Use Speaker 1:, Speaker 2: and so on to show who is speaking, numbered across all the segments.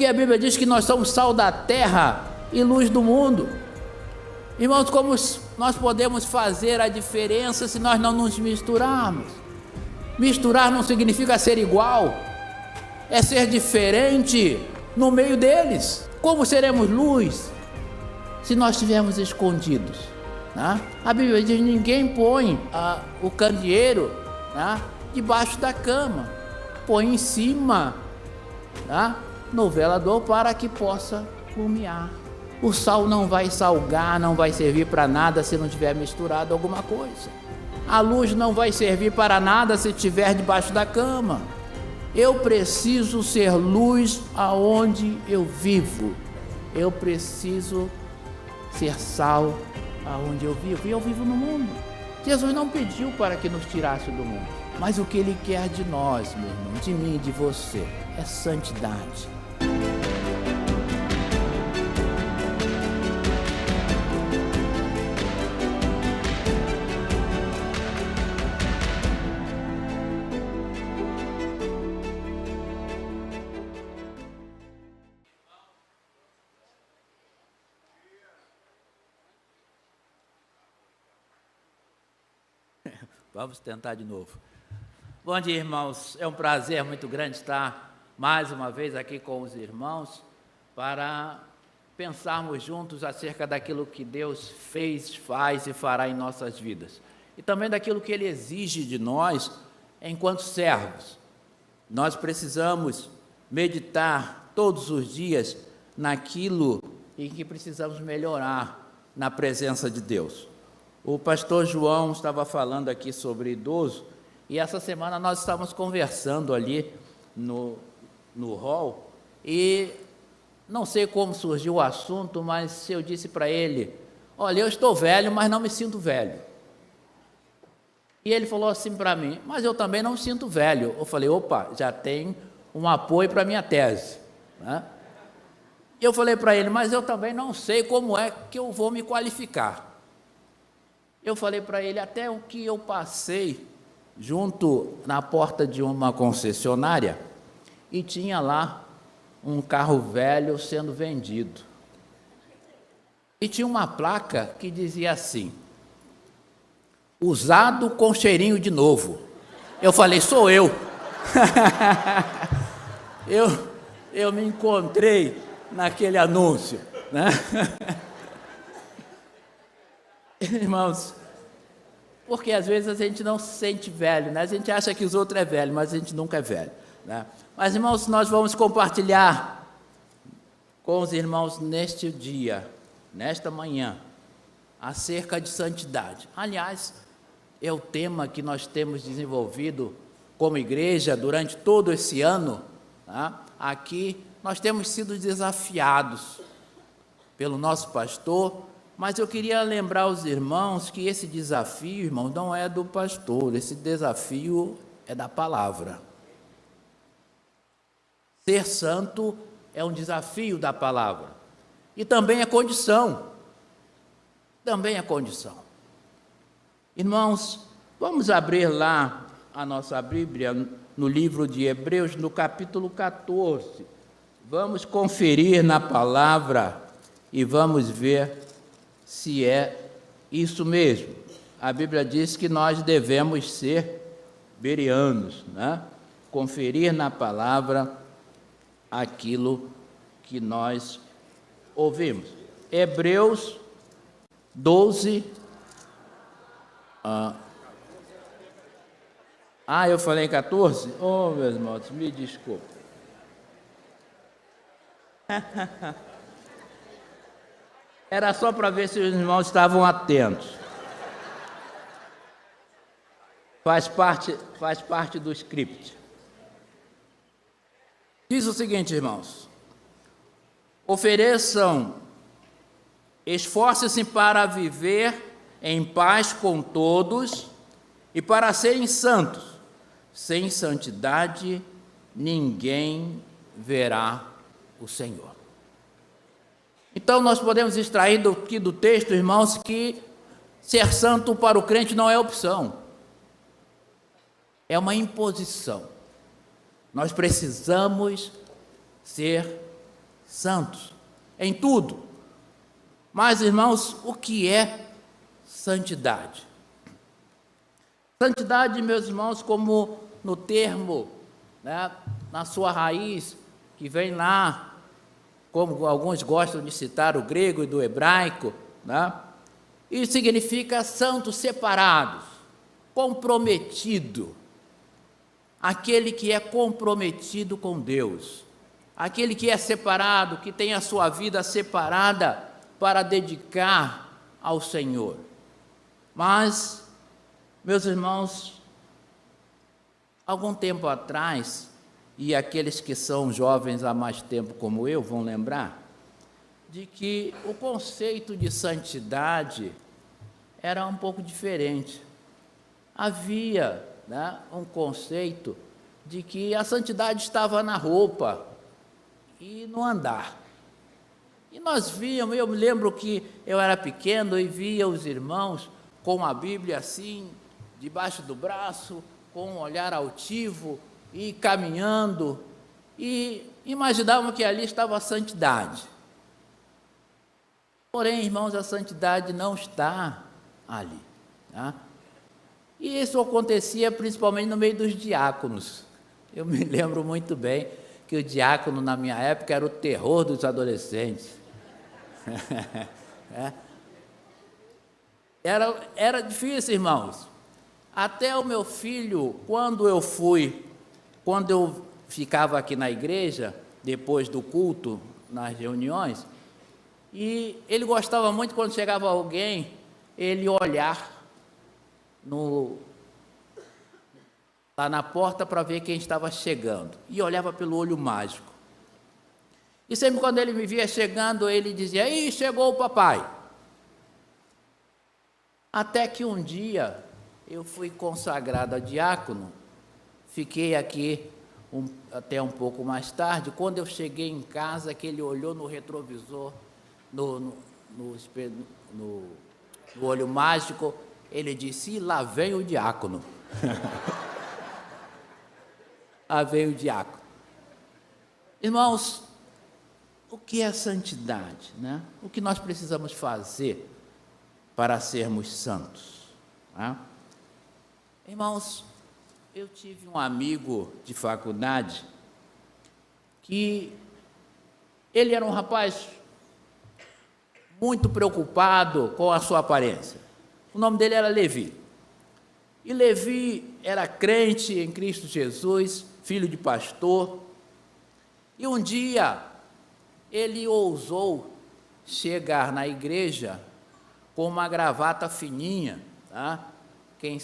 Speaker 1: Porque a Bíblia diz que nós somos sal da terra e luz do mundo. Irmãos, como nós podemos fazer a diferença se nós não nos misturarmos? Misturar não significa ser igual, é ser diferente no meio deles. Como seremos luz se nós estivermos escondidos? A Bíblia diz: ninguém põe o candeeiro debaixo da cama, põe em cima no velador para que possa lumiar. O sal não vai salgar, não vai servir para nada se não tiver misturado alguma coisa. A luz não vai servir para nada se estiver debaixo da cama. Eu preciso ser luz aonde eu vivo. Eu preciso ser sal aonde eu vivo. E eu vivo no mundo. Jesus não pediu para que nos tirasse do mundo, mas o que Ele quer de nós, meu irmão, de mim e de você, é santidade. Vamos tentar de novo. Bom dia, irmãos. É um prazer muito grande estar mais uma vez aqui com os irmãos para pensarmos juntos acerca daquilo que Deus fez, faz e fará em nossas vidas. E também daquilo que Ele exige de nós enquanto servos. Nós precisamos meditar todos os dias naquilo em que precisamos melhorar na presença de Deus. O pastor João estava falando aqui sobre idoso, e essa semana nós estávamos conversando ali no hall, e não sei como surgiu o assunto, mas eu disse para ele: olha, eu estou velho, mas não me sinto velho. E ele falou assim para mim: mas eu também não me sinto velho. Eu falei: opa, já tem um apoio para a minha tese, E eu falei para ele: mas eu também não sei como é que eu vou me qualificar. Eu falei para ele até o que eu passei junto na porta de uma concessionária e tinha lá um carro velho sendo vendido. E tinha uma placa que dizia assim: usado com cheirinho de novo. Eu falei: sou eu. eu me encontrei naquele anúncio, Irmãos, porque às vezes a gente não se sente velho, A gente acha que os outros é velho, mas a gente nunca é velho, Mas, irmãos, nós vamos compartilhar com os irmãos neste dia, nesta manhã, acerca de santidade. Aliás, é o tema que nós temos desenvolvido como igreja durante todo esse ano, Aqui nós temos sido desafiados pelo nosso pastor. Mas eu queria lembrar aos irmãos que esse desafio, irmãos, não é do pastor, esse desafio é da palavra. Ser santo é um desafio da palavra. E também é condição. Também é condição. Irmãos, vamos abrir lá a nossa Bíblia no livro de Hebreus, no capítulo 14. Vamos conferir na palavra e vamos ver se é isso mesmo. A Bíblia diz que nós devemos ser bereanos, Conferir na palavra aquilo que nós ouvimos. Hebreus 12. Eu falei 14? Oh, meus irmãos, me desculpe. Era só para ver se os irmãos estavam atentos. Faz parte do script. Diz o seguinte, irmãos: esforcem-se para viver em paz com todos e para serem santos. Sem santidade, ninguém verá o Senhor. Então, nós podemos extrair aqui do texto, irmãos, que ser santo para o crente não é opção, é uma imposição. Nós precisamos ser santos em tudo. Mas, irmãos, o que é santidade? Santidade, meus irmãos, como no termo, né, na sua raiz, que vem lá, como alguns gostam de citar, o grego e do hebraico, né, e significa santos separados, comprometido, aquele que é comprometido com Deus, aquele que é separado, que tem a sua vida separada para dedicar ao Senhor. Mas, meus irmãos, algum tempo atrás, e aqueles que são jovens há mais tempo como eu vão lembrar, de que o conceito de santidade era um pouco diferente. Havia, né, um conceito de que a santidade estava na roupa e no andar. E nós víamos, eu me lembro que eu era pequeno e via os irmãos com a Bíblia assim, debaixo do braço, com um olhar altivo e caminhando, e imaginavam que ali estava a santidade. Porém, irmãos, a santidade não está ali, tá? E isso acontecia principalmente no meio dos diáconos. Eu me lembro muito bem que o diácono, na minha época, era o terror dos adolescentes. Era difícil, irmãos. Até o meu filho, quando eu ficava aqui na igreja, depois do culto, nas reuniões, e ele gostava muito quando chegava alguém, ele olhar lá na porta para ver quem estava chegando, e olhava pelo olho mágico. E sempre quando ele me via chegando, ele dizia: "Ih, chegou o papai". Até que um dia eu fui consagrado a diácono, fiquei aqui até um pouco mais tarde. Quando eu cheguei em casa, que ele olhou no retrovisor, no olho mágico, ele disse: "E lá vem o diácono". Lá vem o diácono. Irmãos, o que é santidade, né? O que nós precisamos fazer para sermos santos, né? Irmãos, eu tive um amigo de faculdade que ele era um rapaz muito preocupado com a sua aparência. O nome dele era Levi. E Levi era crente em Cristo Jesus, filho de pastor. E um dia ele ousou chegar na igreja com uma gravata fininha, tá? Quem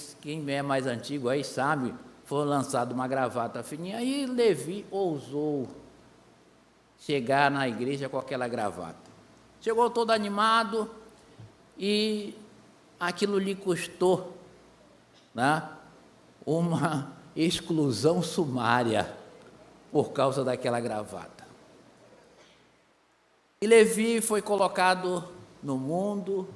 Speaker 1: é mais antigo aí sabe, foi lançada uma gravata fininha, e Levi ousou chegar na igreja com aquela gravata. Chegou todo animado e aquilo lhe custou, né, uma exclusão sumária por causa daquela gravata. E Levi foi colocado no mundo.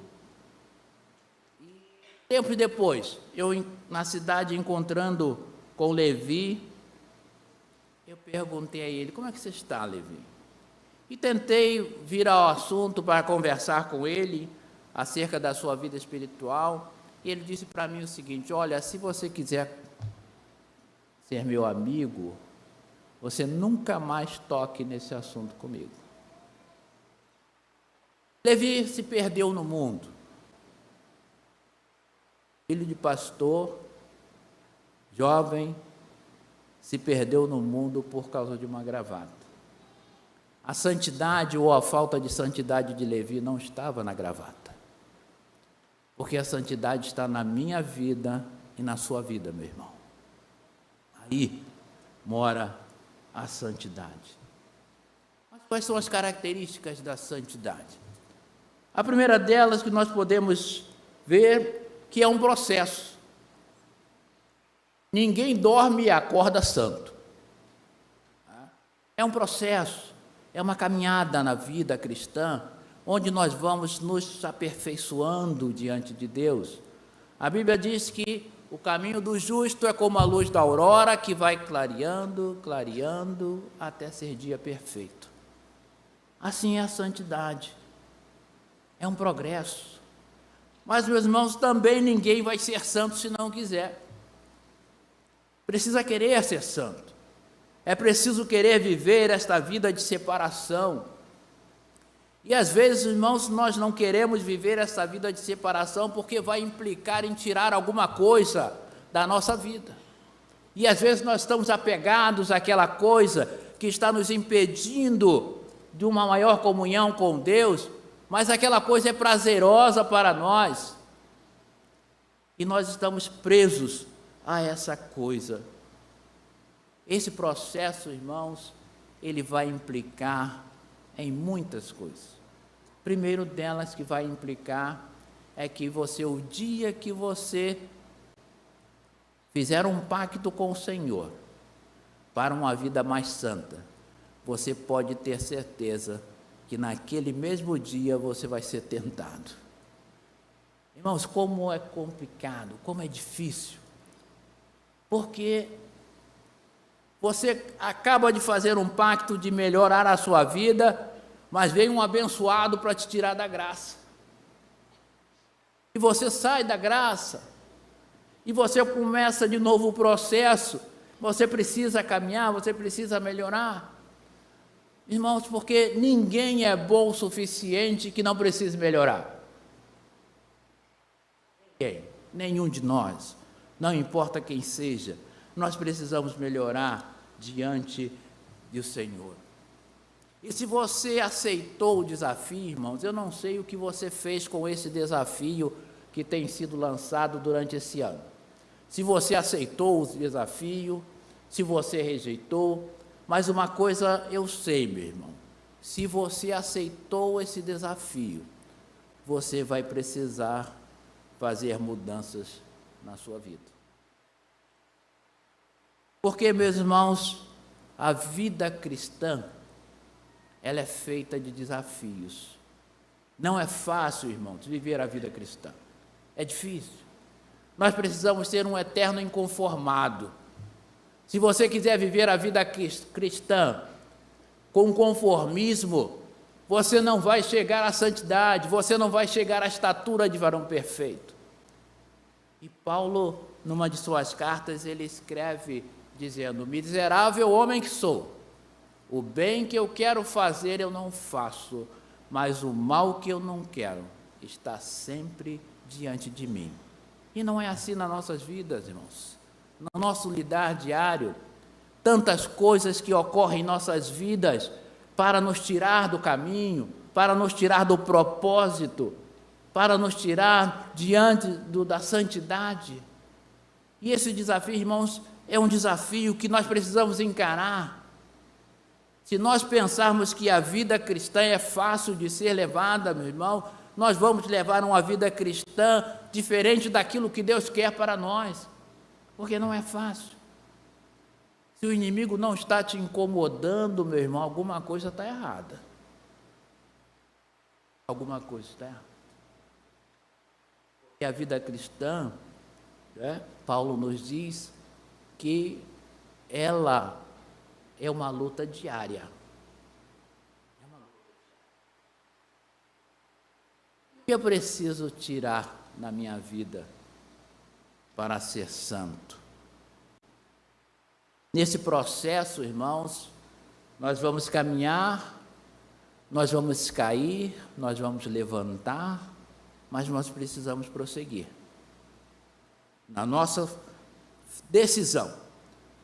Speaker 1: Tempo depois, eu na cidade encontrando com Levi, eu perguntei a ele: "Como é que você está, Levi?" E tentei vir ao assunto para conversar com ele acerca da sua vida espiritual. E ele disse para mim o seguinte: "Olha, se você quiser ser meu amigo, você nunca mais toque nesse assunto comigo." Levi se perdeu no mundo. Filho de pastor, jovem, se perdeu no mundo por causa de uma gravata. A santidade ou a falta de santidade de Levi não estava na gravata, porque a santidade está na minha vida e na sua vida, meu irmão. Aí mora a santidade. Mas quais são as características da santidade? A primeira delas que nós podemos ver que é um processo. Ninguém dorme e acorda santo. É um processo, é uma caminhada na vida cristã, onde nós vamos nos aperfeiçoando diante de Deus. A Bíblia diz que o caminho do justo é como a luz da aurora, que vai clareando, clareando, até ser dia perfeito. Assim é a santidade. É um progresso. Mas, meus irmãos, também ninguém vai ser santo se não quiser. Precisa querer ser santo. É preciso querer viver esta vida de separação. E às vezes, irmãos, nós não queremos viver essa vida de separação porque vai implicar em tirar alguma coisa da nossa vida. E às vezes nós estamos apegados àquela coisa que está nos impedindo de uma maior comunhão com Deus, mas aquela coisa é prazerosa para nós. E nós estamos presos a essa coisa. Esse processo, irmãos, ele vai implicar em muitas coisas. Primeiro delas que vai implicar é que você, o dia que você fizer um pacto com o Senhor para uma vida mais santa, você pode ter certeza que naquele mesmo dia você vai ser tentado. Irmãos, como é complicado, como é difícil, porque você acaba de fazer um pacto de melhorar a sua vida, mas vem um abençoado para te tirar da graça. E você sai da graça, e você começa de novo o processo. Você precisa caminhar, você precisa melhorar. Irmãos, porque ninguém é bom o suficiente que não precise melhorar. Ninguém, nenhum de nós, não importa quem seja, nós precisamos melhorar diante do Senhor. E se você aceitou o desafio, irmãos, eu não sei o que você fez com esse desafio que tem sido lançado durante esse ano. Se você aceitou o desafio, se você rejeitou, mas uma coisa eu sei, meu irmão, se você aceitou esse desafio, você vai precisar fazer mudanças na sua vida. Porque, meus irmãos, a vida cristã, ela é feita de desafios. Não é fácil, irmãos, viver a vida cristã. É difícil. Nós precisamos ser um eterno inconformado. Se você quiser viver a vida cristã com conformismo, você não vai chegar à santidade, você não vai chegar à estatura de varão perfeito. E Paulo, numa de suas cartas, ele escreve dizendo: miserável homem que sou, o bem que eu quero fazer eu não faço, mas o mal que eu não quero está sempre diante de mim. E não é assim nas nossas vidas, irmãos. No nosso lidar diário, tantas coisas que ocorrem em nossas vidas para nos tirar do caminho, para nos tirar do propósito, para nos tirar diante da santidade. E esse desafio, irmãos, é um desafio que nós precisamos encarar. Se nós pensarmos que a vida cristã é fácil de ser levada, meu irmão, nós vamos levar uma vida cristã diferente daquilo que Deus quer para nós, porque não é fácil. Se o inimigo não está te incomodando, meu irmão, alguma coisa está errada. Alguma coisa está errada. E a vida cristã, Paulo nos diz que ela é uma luta diária. O que eu preciso tirar na minha vida para ser santo? Nesse processo, irmãos, nós vamos caminhar, nós vamos cair, nós vamos levantar, mas nós precisamos prosseguir na nossa decisão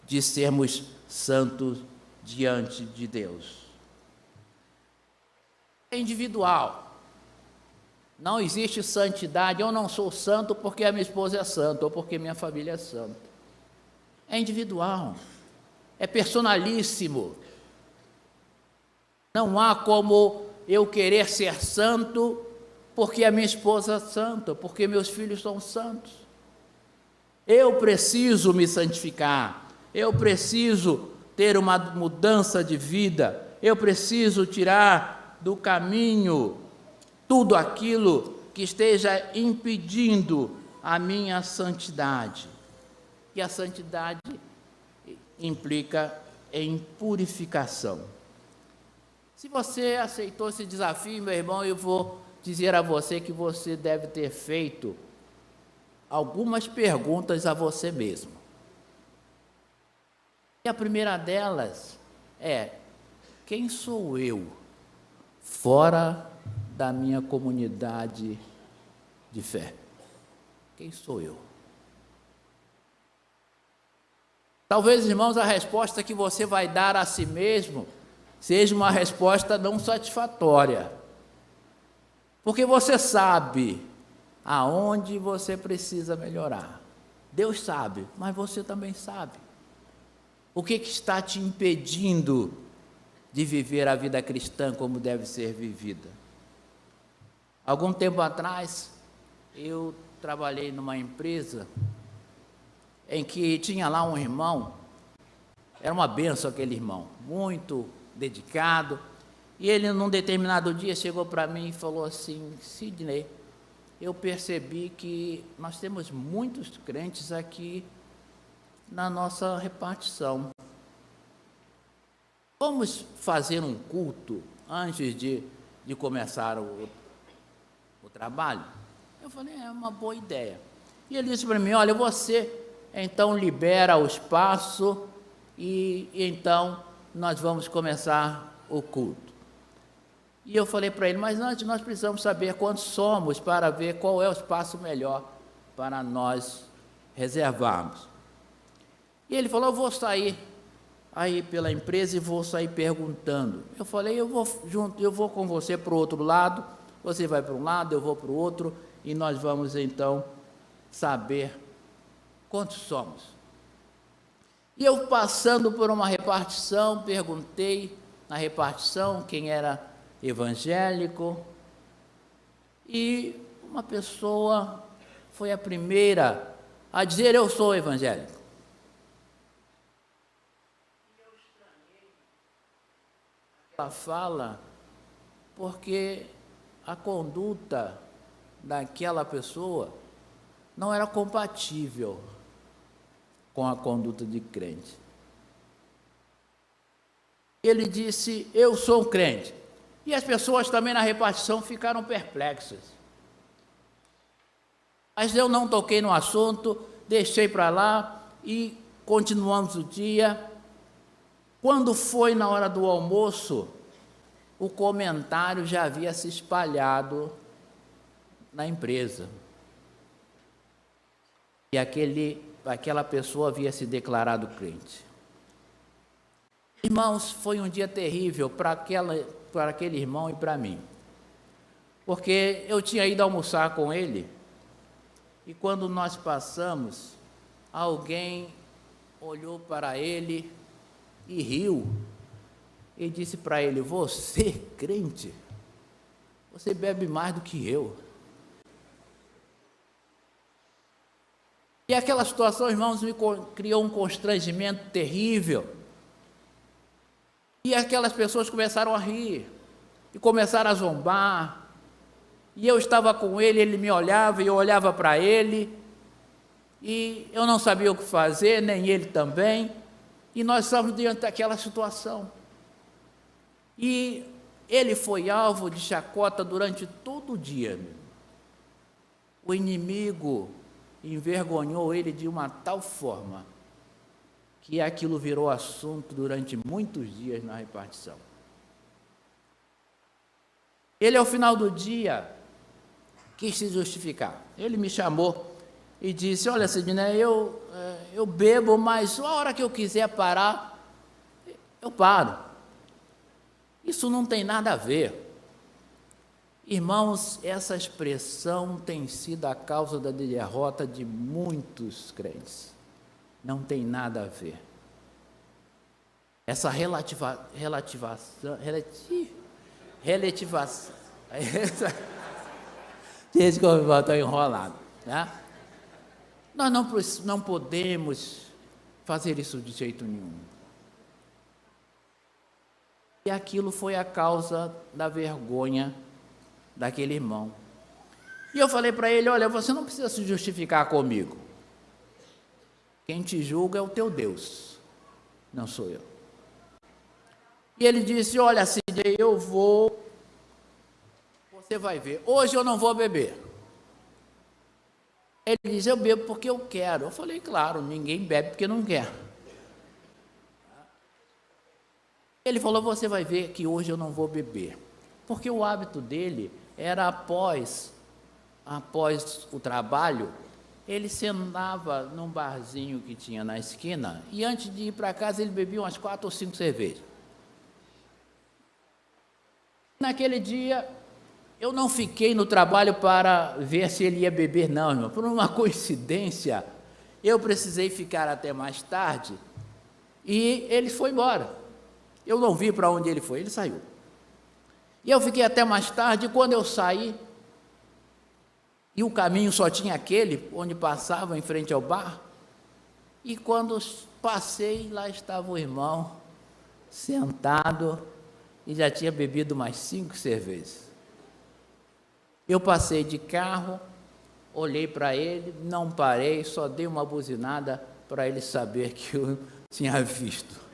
Speaker 1: de sermos santos diante de Deus. É individual. Não existe santidade. Eu não sou santo porque a minha esposa é santa ou porque minha família é santa. É individual. É personalíssimo. Não há como eu querer ser santo porque a minha esposa é santa, porque meus filhos são santos. Eu preciso me santificar. Eu preciso ter uma mudança de vida. Eu preciso tirar do caminho tudo aquilo que esteja impedindo a minha santidade. E a santidade implica em purificação. Se você aceitou esse desafio, meu irmão, eu vou dizer a você que você deve ter feito algumas perguntas a você mesmo. E a primeira delas é: quem sou eu fora da minha comunidade de fé? Quem sou eu? Talvez, irmãos, a resposta que você vai dar a si mesmo seja uma resposta não satisfatória, porque você sabe aonde você precisa melhorar. Deus sabe, mas você também sabe. O que está te impedindo de viver a vida cristã como deve ser vivida? Algum tempo atrás, eu trabalhei numa empresa em que tinha lá um irmão, era uma benção aquele irmão, muito dedicado, e ele num determinado dia chegou para mim e falou assim: Sidney, eu percebi que nós temos muitos crentes aqui na nossa repartição. Vamos fazer um culto antes de começar o trabalho? Eu falei: é uma boa ideia. E ele disse para mim: olha, você então libera o espaço e então nós vamos começar o culto. E eu falei para ele: mas antes nós precisamos saber quantos somos para ver qual é o espaço melhor para nós reservarmos. E ele falou: eu vou sair aí pela empresa e vou sair perguntando. Eu falei: eu vou com você para o outro lado, você vai para um lado, eu vou para o outro, e nós vamos então saber quantos somos. E eu, passando por uma repartição, perguntei na repartição quem era evangélico, e uma pessoa foi a primeira a dizer: eu sou evangélico. Ela fala porque a conduta daquela pessoa não era compatível com a conduta de crente. Ele disse: eu sou um crente. E as pessoas também na repartição ficaram perplexas. Mas eu não toquei no assunto, deixei para lá e continuamos o dia. Quando foi na hora do almoço, o comentário já havia se espalhado na empresa. E aquela pessoa havia se declarado crente. Irmãos, foi um dia terrível para aquele irmão e para mim. Porque eu tinha ido almoçar com ele, e quando nós passamos, alguém olhou para ele e riu, e disse para ele: você, crente, você bebe mais do que eu. E aquela situação, irmãos, me criou um constrangimento terrível, e aquelas pessoas começaram a rir, e começaram a zombar, e eu estava com ele, ele me olhava, e eu olhava para ele, e eu não sabia o que fazer, nem ele também. E nós estávamos diante daquela situação. E ele foi alvo de chacota durante todo o dia. O inimigo envergonhou ele de uma tal forma que aquilo virou assunto durante muitos dias na repartição. Ele, ao final do dia, quis se justificar. Ele me chamou e disse: olha, Sidney, eu bebo, mas a hora que eu quiser parar, eu paro. Isso não tem nada a ver. Irmãos, essa expressão tem sido a causa da derrota de muitos crentes. Não tem nada a ver. Essa relativação, esse que eu estou enrolado, né? Nós não podemos fazer isso de jeito nenhum. E aquilo foi a causa da vergonha daquele irmão. E eu falei para ele: olha, você não precisa se justificar comigo. Quem te julga é o teu Deus, não sou eu. E ele disse: olha, Sidney, dizia, você vai ver, hoje eu não vou beber. Ele dizia, eu bebo porque eu quero. Eu falei, claro, ninguém bebe porque não quer. Ele falou, você vai ver que hoje eu não vou beber. Porque o hábito dele era após o trabalho, ele sentava num barzinho que tinha na esquina e antes de ir para casa ele bebia umas 4 ou 5 cervejas. Naquele dia, eu não fiquei no trabalho para ver se ele ia beber, não, irmão. Por uma coincidência, eu precisei ficar até mais tarde e ele foi embora. Eu não vi para onde ele foi, ele saiu. E eu fiquei até mais tarde, e quando eu saí, e o caminho só tinha aquele, onde passava em frente ao bar, e quando passei, lá estava o irmão, sentado, e já tinha bebido mais 5 cervejas. Eu passei de carro, olhei para ele, não parei, só dei uma buzinada para ele saber que eu tinha visto.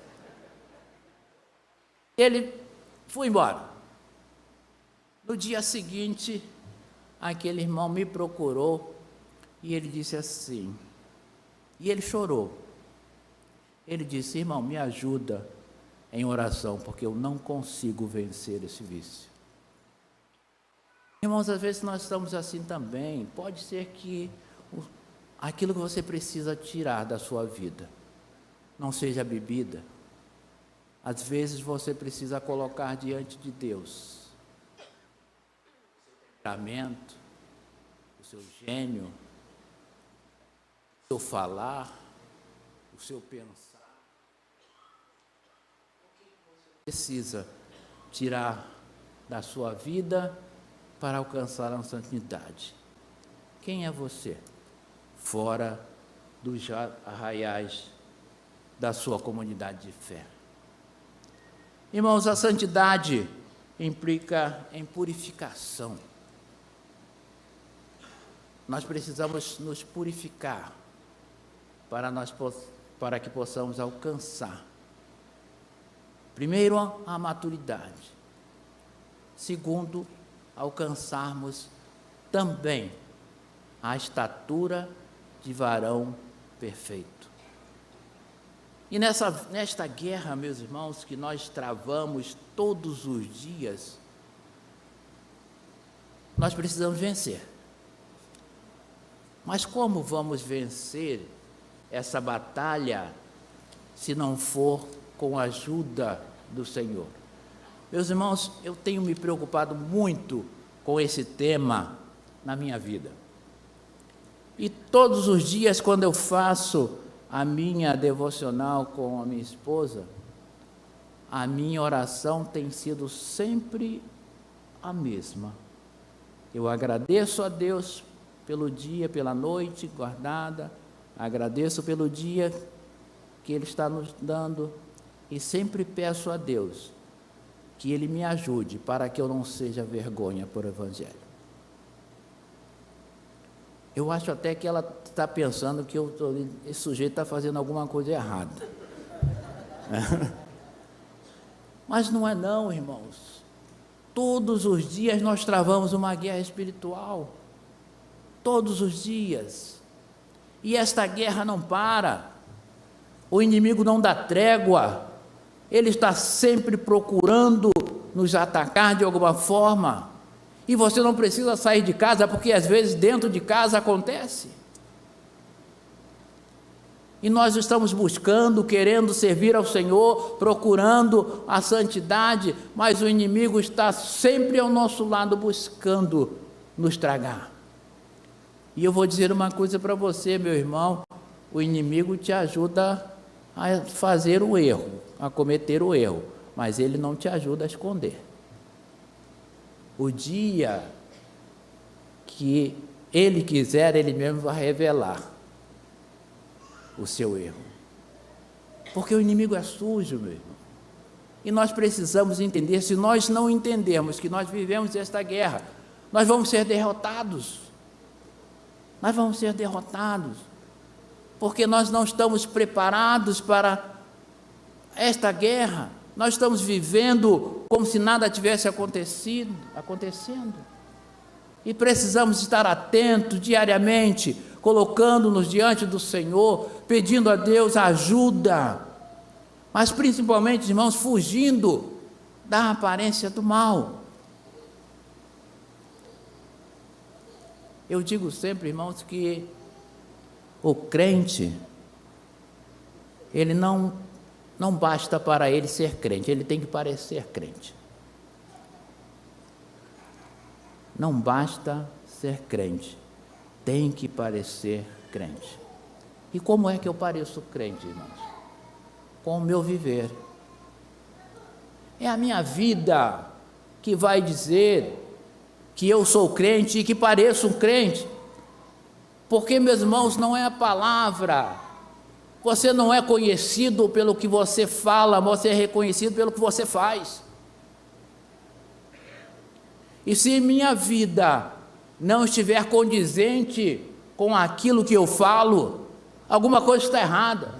Speaker 1: Ele foi embora. No dia seguinte, aquele irmão me procurou e ele disse assim, e ele chorou. Ele disse, irmão, me ajuda em oração, porque eu não consigo vencer esse vício. Irmãos, às vezes nós estamos assim também. Pode ser que aquilo que você precisa tirar da sua vida não seja a bebida. Às vezes você precisa colocar diante de Deus o temperamento, o seu gênio, o seu falar, o seu pensar. O que você precisa tirar da sua vida para alcançar a santidade? Quem é você? Fora dos arraiais da sua comunidade de fé. Irmãos, a santidade implica em purificação. Nós precisamos nos purificar para que possamos alcançar, primeiro, a maturidade. Segundo, alcançarmos também a estatura de varão perfeito. E nesta guerra, meus irmãos, que nós travamos todos os dias, nós precisamos vencer. Mas como vamos vencer essa batalha se não for com a ajuda do Senhor? Meus irmãos, eu tenho me preocupado muito com esse tema na minha vida. E todos os dias, quando eu faço a minha devocional com a minha esposa, a minha oração tem sido sempre a mesma. Eu agradeço a Deus pelo dia, pela noite guardada, agradeço pelo dia que Ele está nos dando e sempre peço a Deus que Ele me ajude para que eu não seja vergonha por Evangelho. Eu acho até que ela está pensando que esse sujeito está fazendo alguma coisa errada. Mas não é não, irmãos. Todos os dias nós travamos uma guerra espiritual. Todos os dias. E esta guerra não para. O inimigo não dá trégua. Ele está sempre procurando nos atacar de alguma forma. E você não precisa sair de casa, porque às vezes dentro de casa acontece. E nós estamos buscando, querendo servir ao Senhor, procurando a santidade, mas o inimigo está sempre ao nosso lado buscando nos tragar. E eu vou dizer uma coisa para você, meu irmão, o inimigo te ajuda a fazer o erro, a cometer o erro, mas ele não te ajuda a esconder. O dia que ele quiser, ele mesmo vai revelar o seu erro. Porque o inimigo é sujo, meu irmão. E nós precisamos entender, se nós não entendermos que nós vivemos esta guerra, nós vamos ser derrotados. Nós vamos ser derrotados. Porque nós não estamos preparados para esta guerra. Nós estamos vivendo como se nada tivesse acontecendo. E precisamos estar atentos diariamente, colocando-nos diante do Senhor, pedindo a Deus ajuda, mas principalmente, irmãos, fugindo da aparência do mal. Eu digo sempre, irmãos, que o crente, ele não basta para ele ser crente, ele tem que parecer crente. Não basta ser crente, tem que parecer crente. E como é que eu pareço crente, irmãos? Com o meu viver. É a minha vida que vai dizer que eu sou crente e que pareço um crente. Porque, meus irmãos, não é a palavra. Você não é conhecido pelo que você fala, você é reconhecido pelo que você faz. E se minha vida não estiver condizente com aquilo que eu falo, alguma coisa está errada.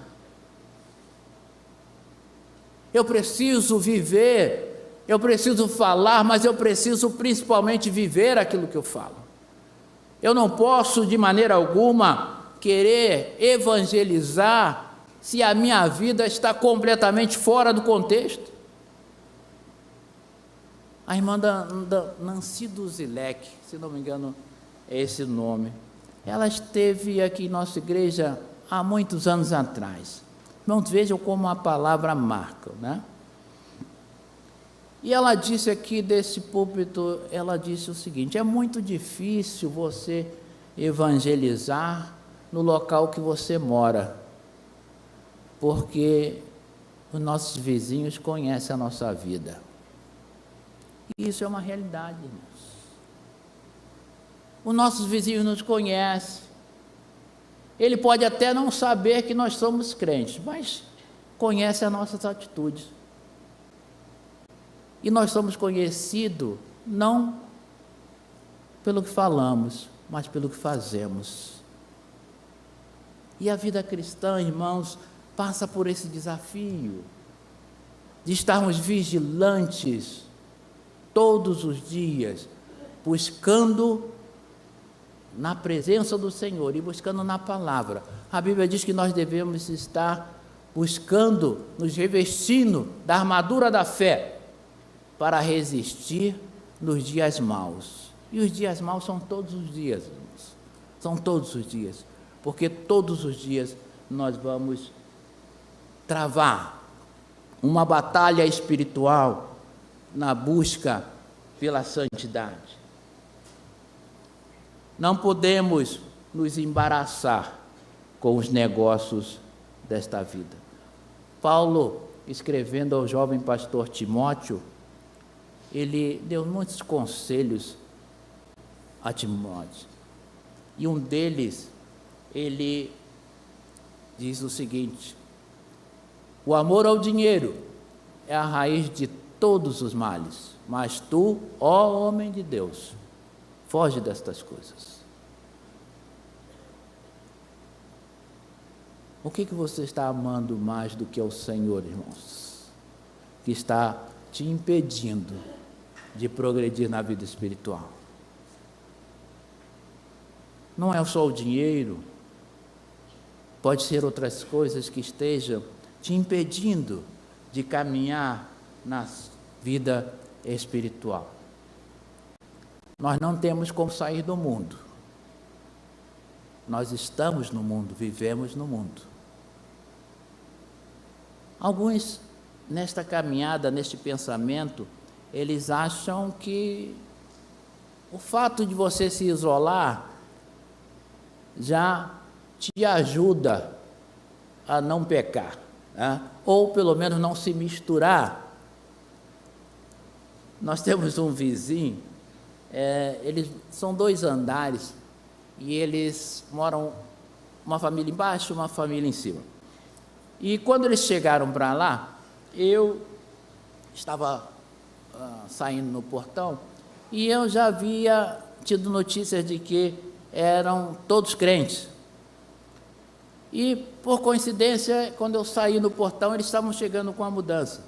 Speaker 1: Eu preciso viver, eu preciso falar, mas eu preciso principalmente viver aquilo que eu falo. Eu não posso de maneira alguma querer evangelizar se a minha vida está completamente fora do contexto. A irmã Nancy Duzilek, se não me engano é esse o nome, ela esteve aqui em nossa igreja há muitos anos atrás. Irmãos, vejam como a palavra marca, né? E ela disse aqui desse púlpito, ela disse o seguinte: é muito difícil você evangelizar no local que você mora, porque os nossos vizinhos conhecem a nossa vida. E isso é uma realidade, irmãos. Os nossos vizinhos nos conhecem. Ele pode até não saber que nós somos crentes, mas conhece as nossas atitudes. E nós somos conhecidos não pelo que falamos, mas pelo que fazemos. E a vida cristã, irmãos, passa por esse desafio de estarmos vigilantes todos os dias, buscando na presença do Senhor e buscando na palavra. A Bíblia diz que nós devemos estar buscando, nos revestindo da armadura da fé para resistir nos dias maus. E os dias maus são todos os dias, irmãos. São todos os dias, porque todos os dias nós vamos travar uma batalha espiritual na busca pela santidade. Não podemos nos embaraçar com os negócios desta vida. Paulo, escrevendo ao jovem pastor Timóteo, ele deu muitos conselhos a Timóteo. E um deles, ele diz o seguinte: o amor ao dinheiro é a raiz de todos os males, mas tu, ó homem de Deus, foge destas coisas. O que você está amando mais do que o Senhor, irmãos? Que está te impedindo de progredir na vida espiritual. Não é só o dinheiro, pode ser outras coisas que estejam te impedindo de caminhar na vida espiritual. Nós não temos como sair do mundo. Nós estamos no mundo, vivemos no mundo. Alguns, nesta caminhada, neste pensamento, eles acham que o fato de você se isolar já te ajuda a não pecar, né? Ou pelo menos não se misturar. Nós temos um vizinho, eles são 2 andares e eles moram, uma família embaixo, uma família em cima. E quando eles chegaram para lá, eu estava saindo no portão e eu já havia tido notícias de que eram todos crentes. E, por coincidência, quando eu saí no portão, eles estavam chegando com a mudança.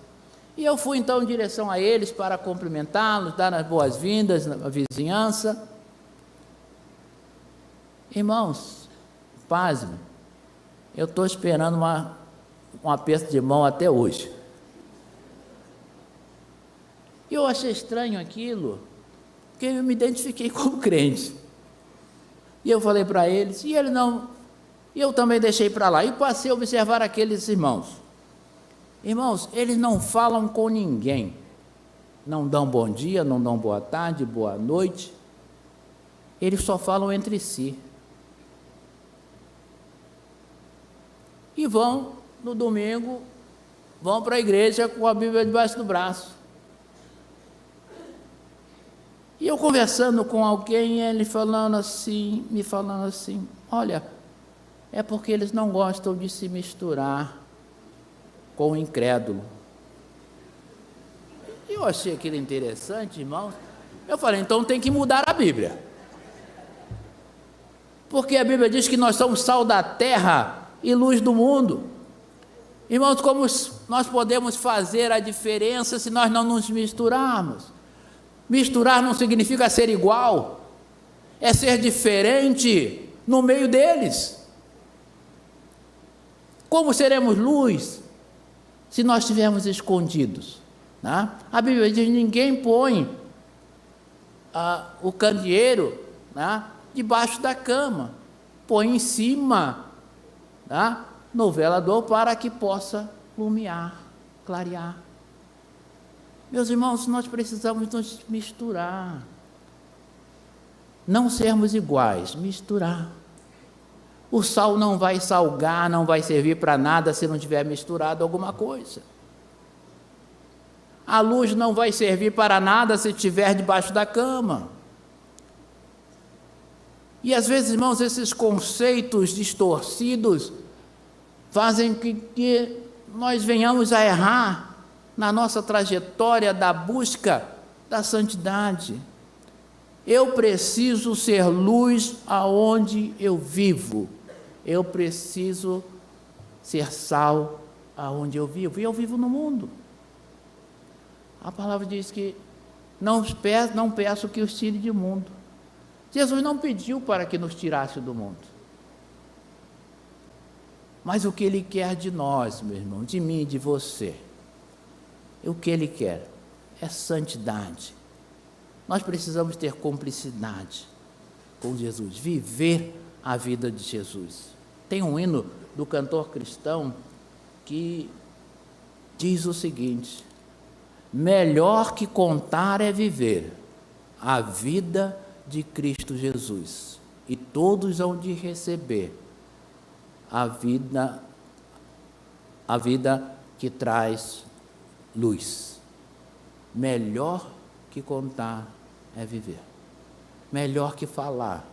Speaker 1: E eu fui então em direção a eles para cumprimentá-los, dar as boas-vindas na vizinhança. Irmãos, pasme, eu estou esperando um aperto de mão até hoje. E eu achei estranho aquilo, porque eu me identifiquei como crente. E eu falei para eles, e ele não, e eu também deixei para lá, e passei a observar aqueles irmãos. Irmãos, eles não falam com ninguém, não dão bom dia, não dão boa tarde, boa noite, eles só falam entre si. E vão, no domingo, vão para a igreja com a Bíblia debaixo do braço. E eu conversando com alguém, ele me falando assim, olha, é porque eles não gostam de se misturar com o incrédulo. Eu achei aquilo interessante, irmãos. Eu falei, então tem que mudar a Bíblia. Porque a Bíblia diz que nós somos sal da terra e luz do mundo. Irmãos, como nós podemos fazer a diferença se nós não nos misturarmos? Misturar não significa ser igual, é ser diferente no meio deles. Como seremos luz se nós estivermos escondidos? Né? A Bíblia diz: ninguém põe o candeeiro, né, debaixo da cama, põe em cima, né, no velador, para que possa lumiar, clarear. Meus irmãos, nós precisamos nos misturar, não sermos iguais, misturar. O sal não vai salgar, não vai servir para nada se não tiver misturado alguma coisa. A luz não vai servir para nada se estiver debaixo da cama. E às vezes, irmãos, esses conceitos distorcidos fazem que nós venhamos a errar na nossa trajetória da busca da santidade. Eu preciso ser luz aonde eu vivo. Eu preciso ser sal aonde eu vivo. E eu vivo no mundo. A palavra diz que não peço que os tire do mundo. Jesus não pediu para que nos tirasse do mundo. Mas o que Ele quer de nós, meu irmão, de mim e de você, o que Ele quer é santidade. Nós precisamos ter cumplicidade com Jesus, viver a vida de Jesus. Tem um hino do cantor cristão que diz o seguinte: melhor que contar é viver a vida de Cristo Jesus, e todos hão de receber a vida que traz luz. Melhor que contar é viver. Melhor que falar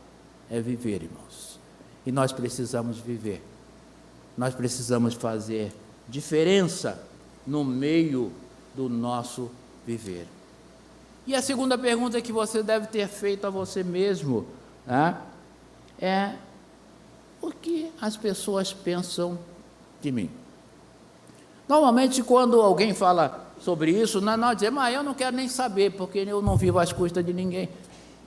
Speaker 1: é viver, irmãos. E nós precisamos viver. Nós precisamos fazer diferença no meio do nosso viver. E a segunda pergunta que você deve ter feito a você mesmo, né, é: o que as pessoas pensam de mim? Normalmente, quando alguém fala sobre isso, nós dizemos: mas eu não quero nem saber, porque eu não vivo às custas de ninguém.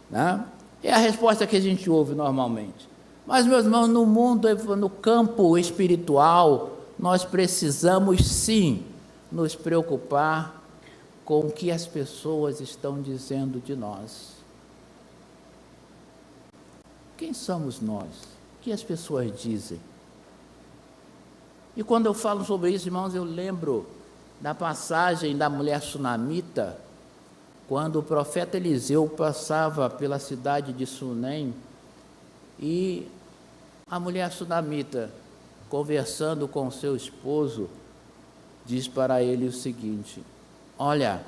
Speaker 1: Né? É a resposta que a gente ouve normalmente. Mas, meus irmãos, no mundo, no campo espiritual, nós precisamos sim nos preocupar com o que as pessoas estão dizendo de nós. Quem somos nós? O que as pessoas dizem? E quando eu falo sobre isso, irmãos, eu lembro da passagem da mulher sunamita, quando o profeta Eliseu passava pela cidade de Sunem, e a mulher sunamita, conversando com seu esposo, diz para ele o seguinte: olha,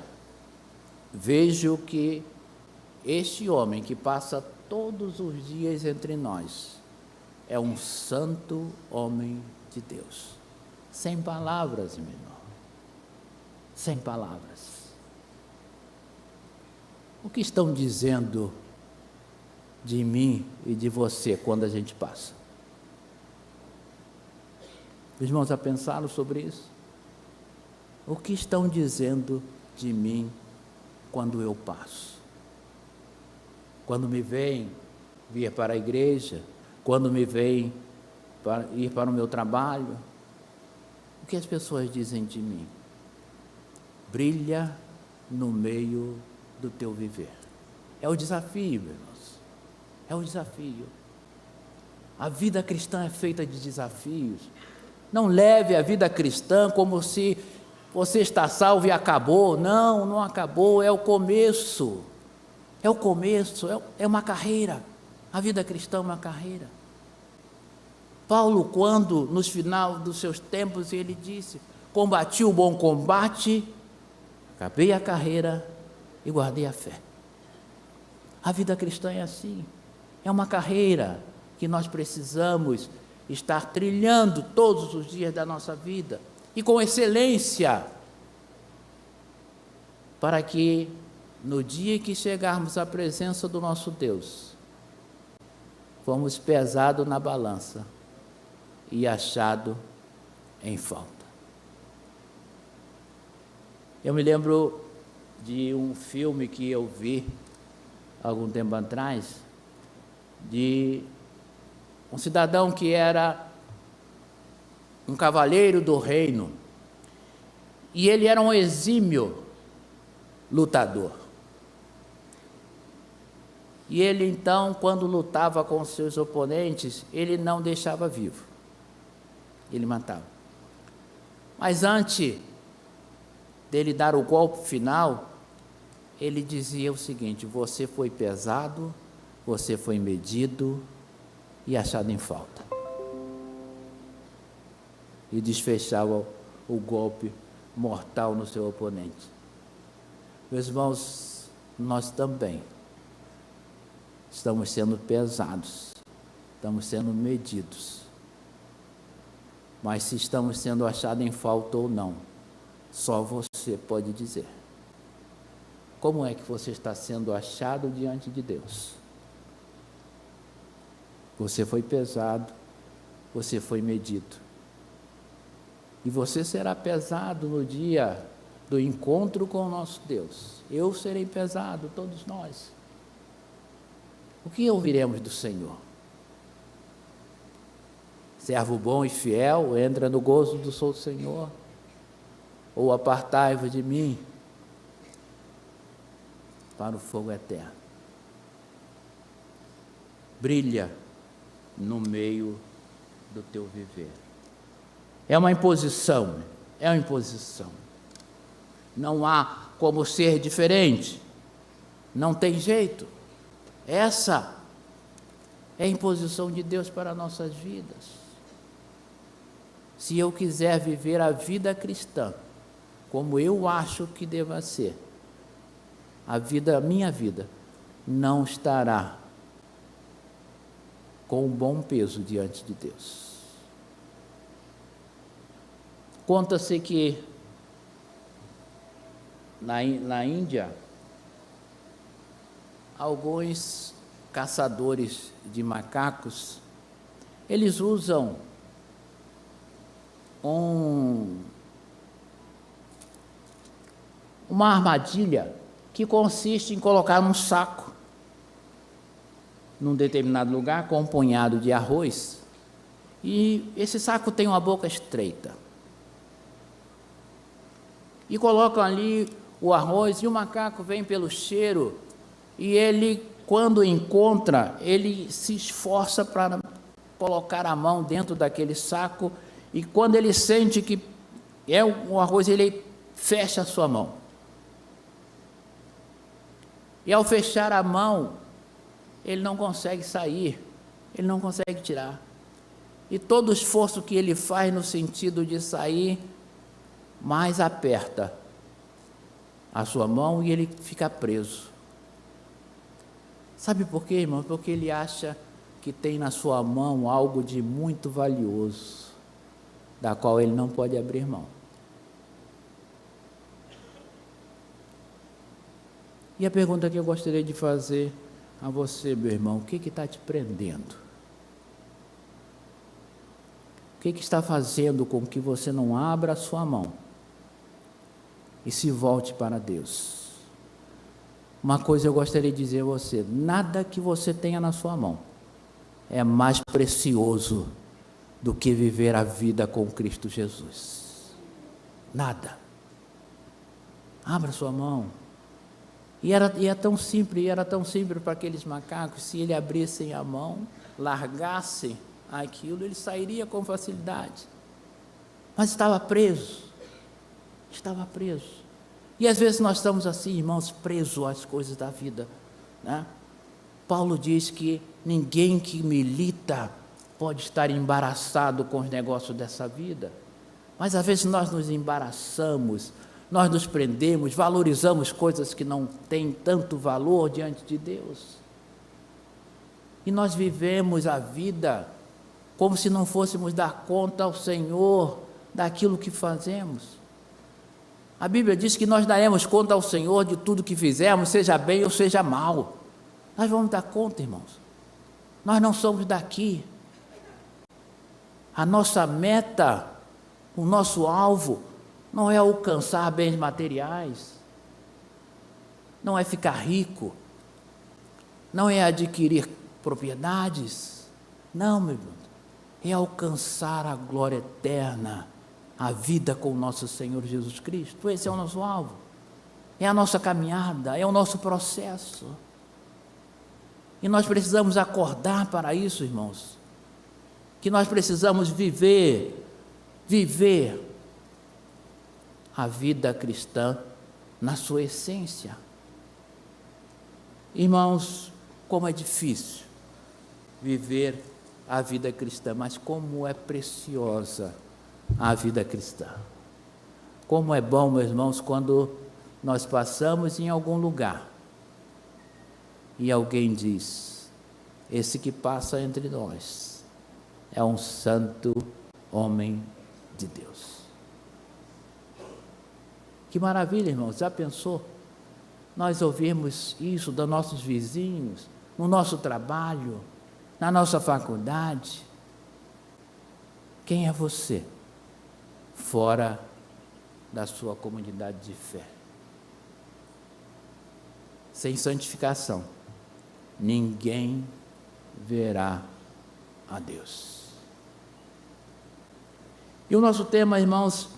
Speaker 1: vejo que este homem que passa todos os dias entre nós é um santo homem de Deus. Sem palavras, meu irmão. Sem palavras. O que estão dizendo de mim e de você quando a gente passa? Os irmãos já pensaram sobre isso? O que estão dizendo de mim quando eu passo? Quando me veem vir para a igreja, quando me veem ir para o meu trabalho, o que as pessoas dizem de mim? Brilha no meio do teu viver. É o desafio, meus irmãos. É o desafio. A vida cristã é feita de desafios. Não leve a vida cristã como se você está salvo e acabou. Não, não acabou, é o começo. É o começo, é uma carreira. A vida cristã é uma carreira. Paulo, quando, nos final dos seus tempos, ele disse: combati o bom combate, acabei a carreira e guardei a fé. A vida cristã é assim, é uma carreira que nós precisamos estar trilhando todos os dias da nossa vida, e com excelência, para que no dia que chegarmos à presença do nosso Deus, fomos pesados na balança e achado em falta. Eu me lembro de um filme que eu vi algum tempo atrás, de um cidadão que era um cavaleiro do reino, e ele era um exímio lutador. E ele então, quando lutava com os seus oponentes, ele não deixava vivo, ele matava. Mas antes dele dar o golpe final, ele dizia o seguinte: você foi pesado, você foi medido e achado em falta. E desfechava o golpe mortal no seu oponente. Meus irmãos, nós também estamos sendo pesados, estamos sendo medidos. Mas se estamos sendo achados em falta ou não, só você pode dizer. Como é que você está sendo achado diante de Deus? Você foi pesado, você foi medido. E você será pesado no dia do encontro com o nosso Deus. Eu serei pesado, todos nós. O que ouviremos do Senhor? Servo bom e fiel, entra no gozo do seu Senhor. Ou apartai-vos de mim para o fogo eterno. Brilha no meio do teu viver. É uma imposição, é uma imposição. Não há como ser diferente, não tem jeito. Essa é a imposição de Deus para nossas vidas. Se eu quiser viver a vida cristã, como eu acho que deva ser, a minha vida, não estará com um bom peso diante de Deus. Conta-se que na Índia, alguns caçadores de macacos, eles usam uma armadilha que consiste em colocar um saco num determinado lugar com um punhado de arroz, e esse saco tem uma boca estreita, e colocam ali o arroz, e o macaco vem pelo cheiro, e ele, quando encontra, ele se esforça para colocar a mão dentro daquele saco, e quando ele sente que é o arroz, ele fecha a sua mão. E ao fechar a mão, ele não consegue sair, ele não consegue tirar. E todo o esforço que ele faz no sentido de sair, mais aperta a sua mão e ele fica preso. Sabe por quê, irmão? Porque ele acha que tem na sua mão algo de muito valioso, da qual ele não pode abrir mão. E a pergunta que eu gostaria de fazer a você, meu irmão: o que está te prendendo? O que está fazendo com que você não abra a sua mão e se volte para Deus. Uma coisa eu gostaria de dizer a você: nada que você tenha na sua mão é mais precioso do que viver a vida com Cristo Jesus. Nada. Abra sua mão. E era tão simples para aqueles macacos. Se ele abrissem a mão, largassem aquilo, ele sairia com facilidade. Mas estava preso. Estava preso. E às vezes nós estamos assim, irmãos, presos às coisas da vida, né? Paulo diz que ninguém que milita pode estar embaraçado com os negócios dessa vida. Mas às vezes nós nos embaraçamos, nós nos prendemos, valorizamos coisas que não têm tanto valor diante de Deus. E nós vivemos a vida como se não fôssemos dar conta ao Senhor daquilo que fazemos. A Bíblia diz que nós daremos conta ao Senhor de tudo que fizermos, seja bem ou seja mal. Nós vamos dar conta, irmãos. Nós não somos daqui. A nossa meta, o nosso alvo, não é alcançar bens materiais, não é ficar rico, não é adquirir propriedades, não, meu irmão, é alcançar a glória eterna, a vida com o nosso Senhor Jesus Cristo. Esse é o nosso alvo, é a nossa caminhada, é o nosso processo. E nós precisamos acordar para isso, irmãos, que nós precisamos viver a vida cristã na sua essência. Irmãos, como é difícil viver a vida cristã, mas como é preciosa a vida cristã. Como é bom, meus irmãos, quando nós passamos em algum lugar e alguém diz: esse que passa entre nós é um santo homem de Deus. Que maravilha, irmãos, já pensou? Nós ouvirmos isso dos nossos vizinhos, no nosso trabalho, na nossa faculdade. Quem é você fora da sua comunidade de fé? Sem santificação, ninguém verá a Deus. E o nosso tema, irmãos,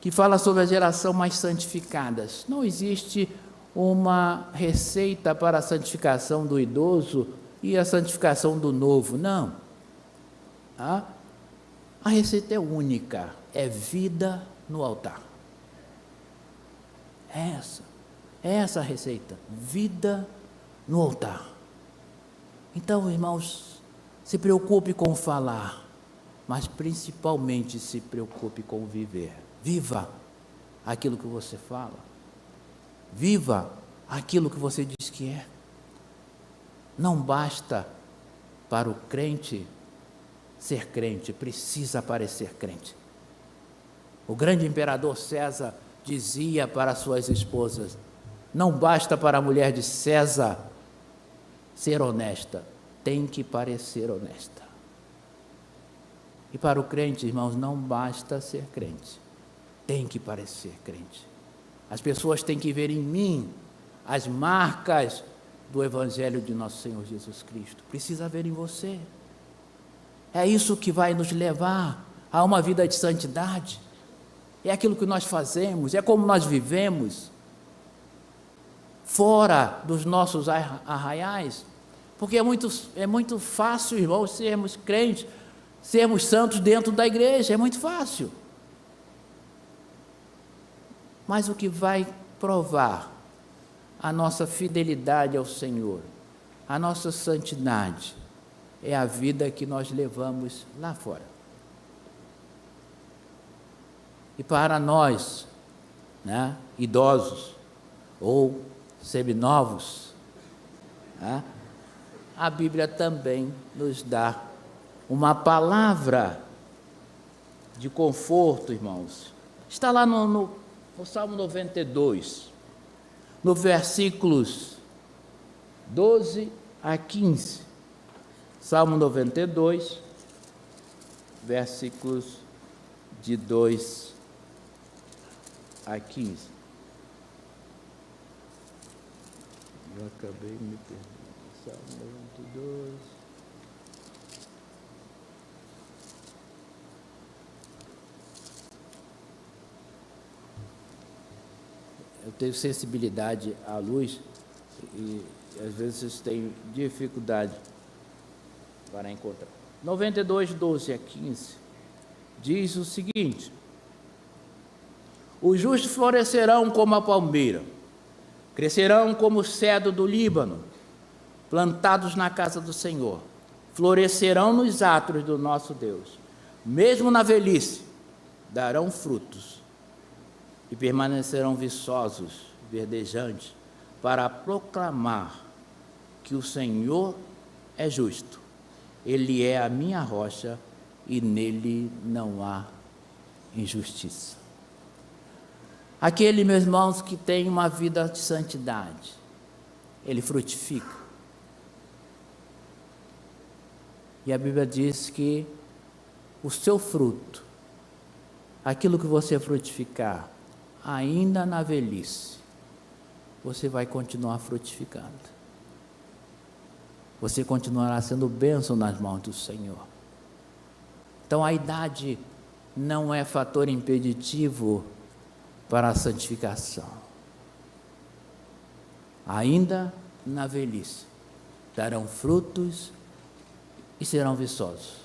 Speaker 1: que fala sobre a geração mais santificadas. Não existe uma receita para a santificação do idoso e a santificação do novo, não. A receita é única, é vida no altar. É essa a receita, vida no altar. Então, irmãos, se preocupe com falar, mas principalmente se preocupe com viver. Viva aquilo que você fala. Viva aquilo que você diz que é. Não basta para o crente ser crente, precisa parecer crente. O grande imperador César dizia para suas esposas: não basta para a mulher de César ser honesta, tem que parecer honesta. E para o crente, irmãos, não basta ser crente, tem que parecer crente. As pessoas têm que ver em mim as marcas do Evangelho de nosso Senhor Jesus Cristo. Precisa ver em você. É isso que vai nos levar a uma vida de santidade. É aquilo que nós fazemos, é como nós vivemos fora dos nossos arraiais. Porque é muito fácil, irmãos, sermos crentes, sermos santos dentro da igreja, é muito fácil. Mas o que vai provar a nossa fidelidade ao Senhor, a nossa santidade, é a vida que nós levamos lá fora. E para nós, né, idosos ou seminovos, né, a Bíblia também nos dá uma palavra de conforto, irmãos. Está lá no Salmo 92, no versículos 12 a 15. Salmo 92, versículos de 2 a 15. Eu acabei me perdendo. Salmo 92. Eu tenho sensibilidade à luz e às vezes tenho dificuldade para encontrar. 92, 12 a 15, diz o seguinte: os justos florescerão como a palmeira, crescerão como o cedro do Líbano, plantados na casa do Senhor, florescerão nos átrios do nosso Deus, mesmo na velhice, darão frutos e permanecerão viçosos, verdejantes, para proclamar que o Senhor é justo. Ele é a minha rocha e nele não há injustiça. Aquele, meus irmãos, que tem uma vida de santidade, ele frutifica. E a Bíblia diz que o seu fruto, aquilo que você frutificar, ainda na velhice, você vai continuar frutificando. Você continuará sendo bênção nas mãos do Senhor. Então a idade não é fator impeditivo para a santificação. Ainda na velhice, darão frutos e serão viçosos.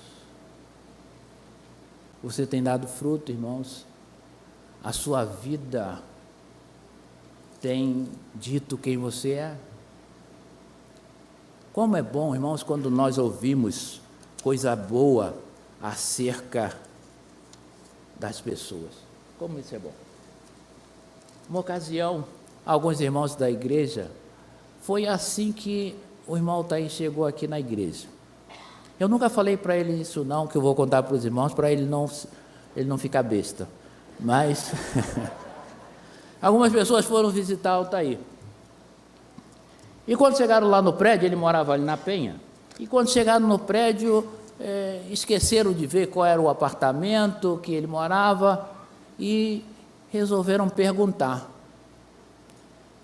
Speaker 1: Você tem dado fruto, irmãos? A sua vida tem dito quem você é? Como é bom, irmãos, quando nós ouvimos coisa boa acerca das pessoas. Como isso é bom. Uma ocasião, alguns irmãos da igreja, foi assim que o irmão Altair chegou aqui na igreja. Eu nunca falei para ele isso não, que eu vou contar para os irmãos, para ele não ficar besta. Mas algumas pessoas foram visitar Altair. E quando chegaram lá no prédio, ele morava ali na Penha, e quando chegaram no prédio, esqueceram de ver qual era o apartamento que ele morava e resolveram perguntar.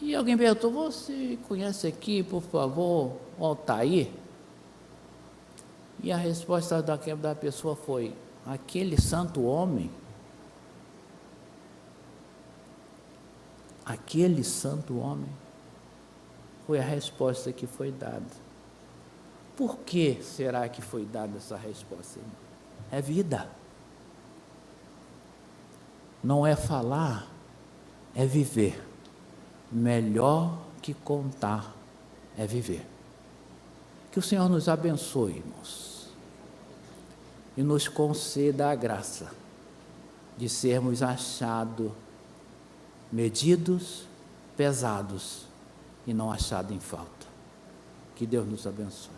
Speaker 1: E alguém perguntou: você conhece aqui, por favor, o Altair? E a resposta da pessoa foi: aquele santo homem. Aquele santo homem. Foi a resposta que foi dada. Por que será que foi dada essa resposta? É vida. Não é falar, é viver. Melhor que contar é viver. Que o Senhor nos abençoe, irmãos, e nos conceda a graça de sermos achados medidos, pesados e não achados em falta. Que Deus nos abençoe.